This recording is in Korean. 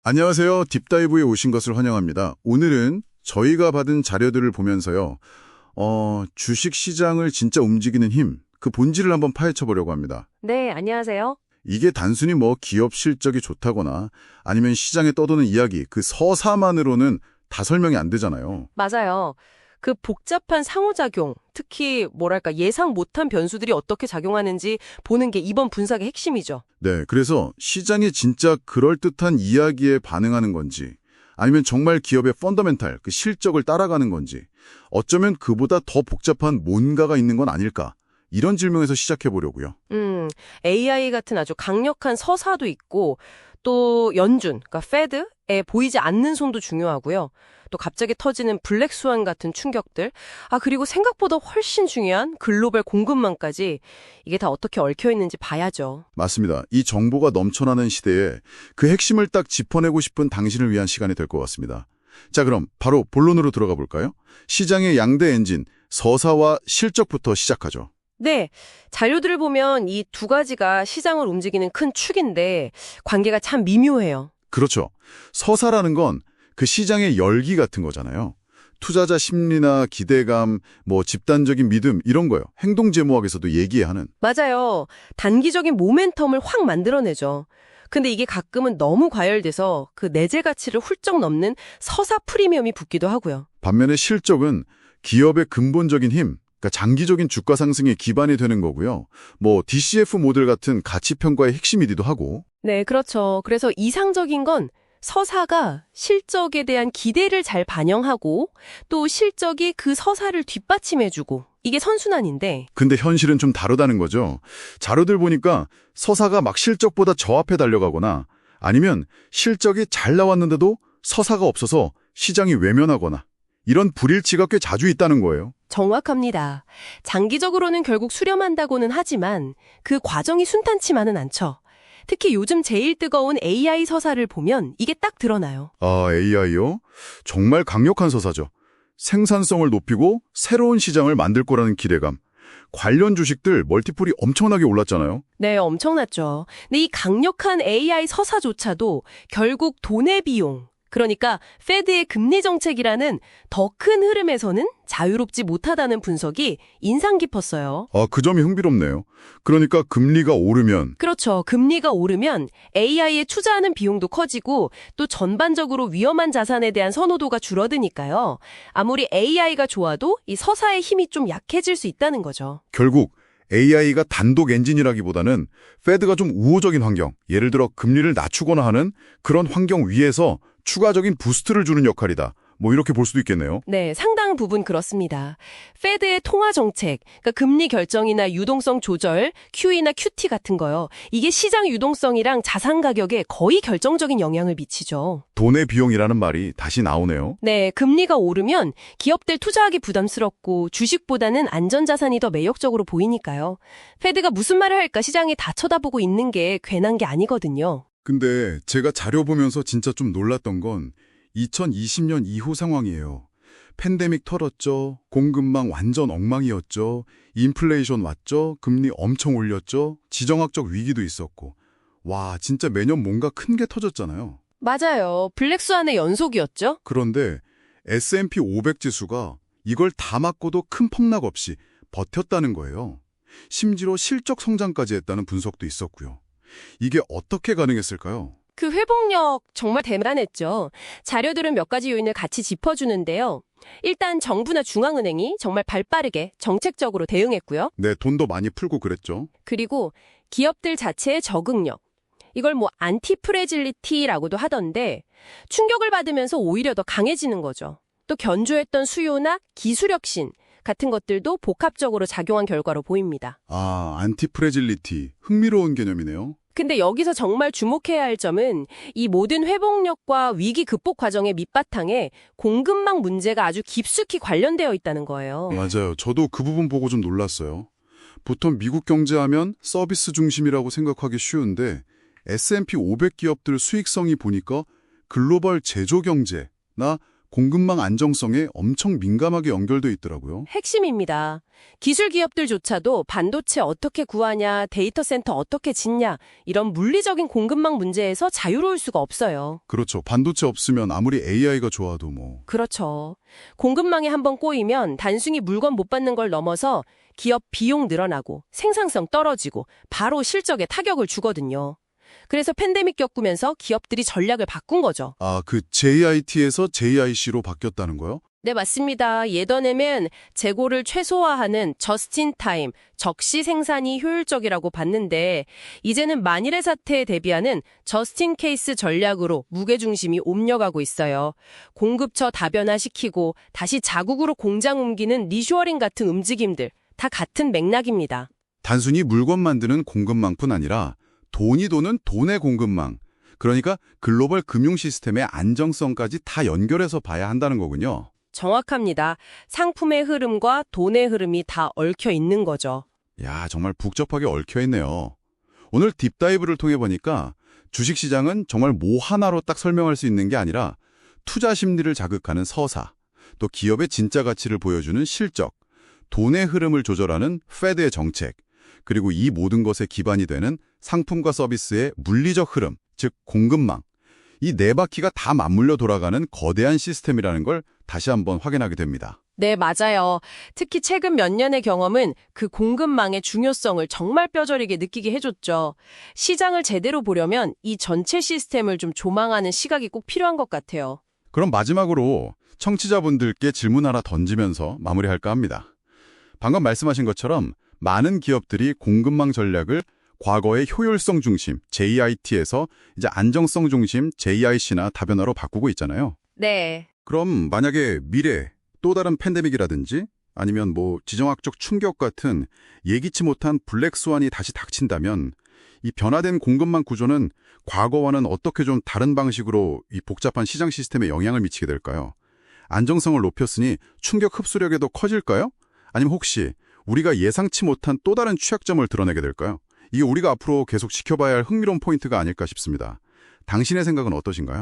안녕하세요. 딥다이브에 오신 것을 환영합니다. 오늘은 저희가 받은 자료들을 보면서요. 주식 시장을 진짜 움직이는 힘, 그 본질을 한번 파헤쳐 보려고 합니다. 네, 안녕하세요. 이게 단순히 뭐 기업 실적이 좋다거나 아니면 시장에 떠도는 이야기, 그 서사만으로는 다 설명이 안 되잖아요. 맞아요. 그 복잡한 상호작용, 특히 뭐랄까 예상 못한 변수들이 어떻게 작용하는지 보는 게 이번 분석의 핵심이죠. 네, 그래서 시장이 진짜 그럴듯한 이야기에 반응하는 건지 아니면 정말 기업의 펀더멘탈, 그 실적을 따라가는 건지 어쩌면 그보다 더 복잡한 뭔가가 있는 건 아닐까 이런 질문에서 시작해 보려고요. AI 같은 아주 강력한 서사도 있고 또 연준, 그러니까 페드에 보이지 않는 손도 중요하고요. 또 갑자기 터지는 블랙스완 같은 충격들, 그리고 생각보다 훨씬 중요한 글로벌 공급망까지 이게 다 어떻게 얽혀 있는지 봐야죠. 맞습니다. 이 정보가 넘쳐나는 시대에 그 핵심을 딱 짚어내고 싶은 당신을 위한 시간이 될 것 같습니다. 자, 그럼 바로 본론으로 들어가 볼까요? 시장의 양대 엔진, 서사와 실적부터 시작하죠. 네, 자료들을 보면 이 두 가지가 시장을 움직이는 큰 축인데 관계가 참 미묘해요. 그렇죠. 서사라는 건 그 시장의 열기 같은 거잖아요. 투자자 심리나 기대감, 뭐 집단적인 믿음 이런 거요. 행동제모학에서도 얘기하는. 맞아요. 단기적인 모멘텀을 확 만들어내죠. 근데 이게 가끔은 너무 과열돼서 그 내재 가치를 훌쩍 넘는 서사 프리미엄이 붙기도 하고요. 반면에 실적은 기업의 근본적인 힘, 그러니까 장기적인 주가 상승의 기반이 되는 거고요. 뭐 DCF 모델 같은 가치평가의 핵심이기도 하고. 네, 그렇죠. 그래서 이상적인 건 서사가 실적에 대한 기대를 잘 반영하고 또 실적이 그 서사를 뒷받침해주고 이게 선순환인데 근데 현실은 좀 다르다는 거죠. 자료들 보니까 서사가 막 실적보다 저 앞에 달려가거나 아니면 실적이 잘 나왔는데도 서사가 없어서 시장이 외면하거나 이런 불일치가 꽤 자주 있다는 거예요. 정확합니다. 장기적으로는 결국 수렴한다고는 하지만 그 과정이 순탄치만은 않죠. 특히 요즘 제일 뜨거운 AI 서사를 보면 이게 딱 드러나요. AI요? 정말 강력한 서사죠. 생산성을 높이고 새로운 시장을 만들 거라는 기대감. 관련 주식들 멀티플이 엄청나게 올랐잖아요. 네, 엄청났죠. 근데 이 강력한 AI 서사조차도 결국 돈의 비용, 그러니까 페드의 금리 정책이라는 더 큰 흐름에서는 자유롭지 못하다는 분석이 인상 깊었어요. 그 점이 흥미롭네요. 그러니까 금리가 오르면 그렇죠. 금리가 오르면 AI에 투자하는 비용도 커지고 또 전반적으로 위험한 자산에 대한 선호도가 줄어드니까요. 아무리 AI가 좋아도 이 서사의 힘이 좀 약해질 수 있다는 거죠. 결국 AI가 단독 엔진이라기보다는 페드가 좀 우호적인 환경, 예를 들어 금리를 낮추거나 하는 그런 환경 위에서 추가적인 부스트를 주는 역할이다. 뭐 이렇게 볼 수도 있겠네요. 네, 상당 부분 그렇습니다. 페드의 통화 정책, 그러니까 금리 결정이나 유동성 조절, QE나 QT 같은 거요. 이게 시장 유동성이랑 자산 가격에 거의 결정적인 영향을 미치죠. 돈의 비용이라는 말이 다시 나오네요. 네, 금리가 오르면 기업들 투자하기 부담스럽고 주식보다는 안전자산이 더 매력적으로 보이니까요. 페드가 무슨 말을 할까 시장이 다 쳐다보고 있는 게 괜한 게 아니거든요. 근데 제가 자료 보면서 진짜 좀 놀랐던 건 2020년 이후 상황이에요. 팬데믹 털었죠. 공급망 완전 엉망이었죠. 인플레이션 왔죠. 금리 엄청 올렸죠. 지정학적 위기도 있었고. 와, 진짜 매년 뭔가 큰 게 터졌잖아요. 맞아요. 블랙스완의 연속이었죠? 그런데 S&P 500 지수가 이걸 다 맞고도 큰 폭락 없이 버텼다는 거예요. 심지어 실적 성장까지 했다는 분석도 있었고요. 이게 어떻게 가능했을까요? 그 회복력 정말 대단했죠. 자료들은 몇 가지 요인을 같이 짚어주는데요. 일단 정부나 중앙은행이 정말 발빠르게 정책적으로 대응했고요. 네, 돈도 많이 풀고 그랬죠. 그리고 기업들 자체의 적응력. 이걸 뭐 안티프레질리티라고도 하던데 충격을 받으면서 오히려 더 강해지는 거죠. 또 견조했던 수요나 기술 혁신 같은 것들도 복합적으로 작용한 결과로 보입니다. 안티프레질리티. 흥미로운 개념이네요. 근데 여기서 정말 주목해야 할 점은 이 모든 회복력과 위기 극복 과정의 밑바탕에 공급망 문제가 아주 깊숙이 관련되어 있다는 거예요. 맞아요. 저도 그 부분 보고 좀 놀랐어요. 보통 미국 경제하면 서비스 중심이라고 생각하기 쉬운데 S&P 500 기업들 수익성이 보니까 글로벌 제조 경제나 공급망 안정성에 엄청 민감하게 연결돼 있더라고요. 핵심입니다. 기술 기업들조차도 반도체 어떻게 구하냐, 데이터 센터 어떻게 짓냐, 이런 물리적인 공급망 문제에서 자유로울 수가 없어요. 그렇죠. 반도체 없으면 아무리 AI가 좋아도 뭐. 그렇죠. 공급망에 한번 꼬이면 단순히 물건 못 받는 걸 넘어서 기업 비용 늘어나고 생산성 떨어지고 바로 실적에 타격을 주거든요. 그래서 팬데믹 겪으면서 기업들이 전략을 바꾼 거죠. 아, 그 JIT에서 JIC로 바뀌었다는 거요? 네, 맞습니다. 예전에는 재고를 최소화하는 저스틴타임, 적시 생산이 효율적이라고 봤는데 이제는 만일의 사태에 대비하는 저스틴케이스 전략으로 무게중심이 옮겨가고 있어요. 공급처 다변화시키고 다시 자국으로 공장 옮기는 리쇼어링 같은 움직임들 다 같은 맥락입니다. 단순히 물건 만드는 공급망뿐 아니라 돈이 도는 돈의 공급망, 그러니까 글로벌 금융 시스템의 안정성까지 다 연결해서 봐야 한다는 거군요. 정확합니다. 상품의 흐름과 돈의 흐름이 다 얽혀 있는 거죠. 야, 정말 복잡하게 얽혀 있네요. 오늘 딥다이브를 통해 보니까 주식시장은 정말 뭐 하나로 딱 설명할 수 있는 게 아니라 투자 심리를 자극하는 서사, 또 기업의 진짜 가치를 보여주는 실적, 돈의 흐름을 조절하는 페드의 정책, 그리고 이 모든 것의 기반이 되는 상품과 서비스의 물리적 흐름, 즉 공급망. 이 네 바퀴가 다 맞물려 돌아가는 거대한 시스템이라는 걸 다시 한번 확인하게 됩니다. 네, 맞아요. 특히 최근 몇 년의 경험은 그 공급망의 중요성을 정말 뼈저리게 느끼게 해줬죠. 시장을 제대로 보려면 이 전체 시스템을 좀 조망하는 시각이 꼭 필요한 것 같아요. 그럼 마지막으로 청취자분들께 질문 하나 던지면서 마무리할까 합니다. 방금 말씀하신 것처럼 많은 기업들이 공급망 전략을 과거의 효율성 중심, JIT에서 이제 안정성 중심, JIC나 다변화로 바꾸고 있잖아요. 네. 그럼 만약에 미래 또 다른 팬데믹이라든지 아니면 뭐 지정학적 충격 같은 예기치 못한 블랙스완이 다시 닥친다면 이 변화된 공급망 구조는 과거와는 어떻게 좀 다른 방식으로 이 복잡한 시장 시스템에 영향을 미치게 될까요? 안정성을 높였으니 충격 흡수력이 더 커질까요? 아니면 혹시 우리가 예상치 못한 또 다른 취약점을 드러내게 될까요? 이게 우리가 앞으로 계속 지켜봐야 할 흥미로운 포인트가 아닐까 싶습니다. 당신의 생각은 어떠신가요?